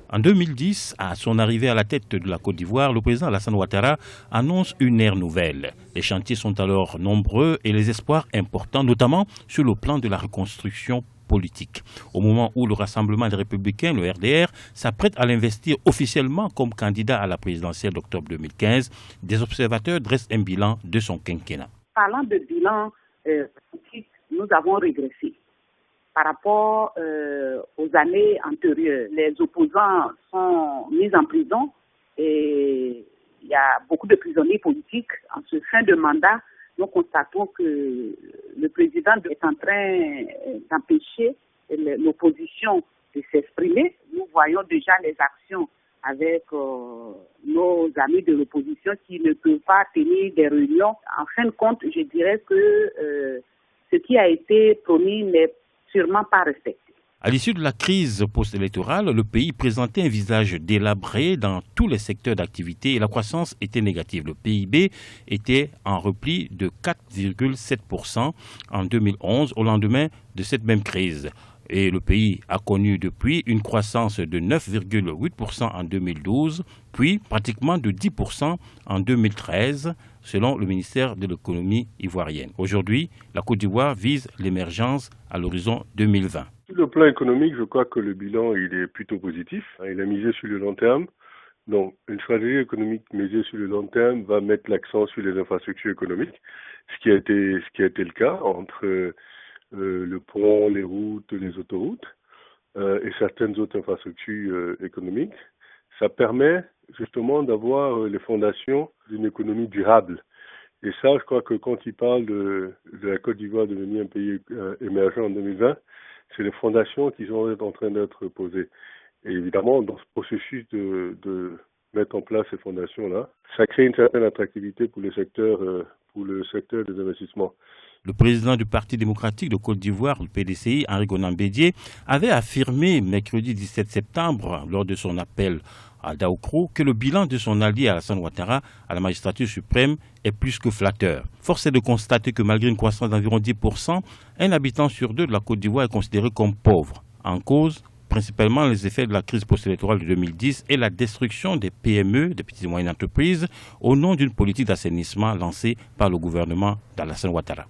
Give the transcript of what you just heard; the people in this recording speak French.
En 2010, à son arrivée à la tête de la Côte d'Ivoire, le président Alassane Ouattara annonce une ère nouvelle. Les chantiers sont alors nombreux et les espoirs importants, notamment sur le plan de la reconstruction politique. Au moment où le Rassemblement des Républicains, le RDR, s'apprête à l'investir officiellement comme candidat à la présidentielle d'octobre 2015, des observateurs dressent un bilan de son quinquennat. Parlant de bilan politique, nous avons régressé. Par rapport aux années antérieures, les opposants sont mis en prison et il y a beaucoup de prisonniers politiques. En ce fin de mandat, nous constatons que le président est en train d'empêcher l'opposition de s'exprimer. Nous voyons déjà les actions avec nos amis de l'opposition qui ne peuvent pas tenir des réunions. En fin de compte, je dirais que ce qui a été promis n'est sûrement pas respecté. À l'issue de la crise post-électorale, le pays présentait un visage délabré dans tous les secteurs d'activité et la croissance était négative. Le PIB était en repli de 4,7% en 2011 au lendemain de cette même crise. Et le pays a connu depuis une croissance de 9,8% en 2012, puis pratiquement de 10% en 2013, selon le ministère de l'économie ivoirienne. Aujourd'hui, la Côte d'Ivoire vise l'émergence à l'horizon 2020. Sur le plan économique, je crois que le bilan il est plutôt positif. Il a misé sur le long terme. Donc, une stratégie économique misée sur le long terme va mettre l'accent sur les infrastructures économiques, ce qui a été le cas entre le pont, les routes, les autoroutes et certaines autres infrastructures économiques. Ça permet justement d'avoir les fondations d'une économie durable. Et ça, je crois que quand il parle de la Côte d'Ivoire devenir un pays émergent en 2020, c'est les fondations qui sont en train d'être posées. Et évidemment, dans ce processus de mettre en place ces fondations-là, ça crée une certaine attractivité pour le secteur des investissements. Le président du Parti démocratique de Côte d'Ivoire, le PDCI, Henri Konan Bédié, avait affirmé mercredi 17 septembre, lors de son appel à Daoukro, que le bilan de son allié Alassane Ouattara à la magistrature suprême est plus que flatteur. Force est de constater que malgré une croissance d'environ 10%, un habitant sur deux de la Côte d'Ivoire est considéré comme pauvre. En cause, principalement les effets de la crise post-électorale de 2010 et la destruction des PME, des petites et moyennes entreprises, au nom d'une politique d'assainissement lancée par le gouvernement d'Alassane Ouattara.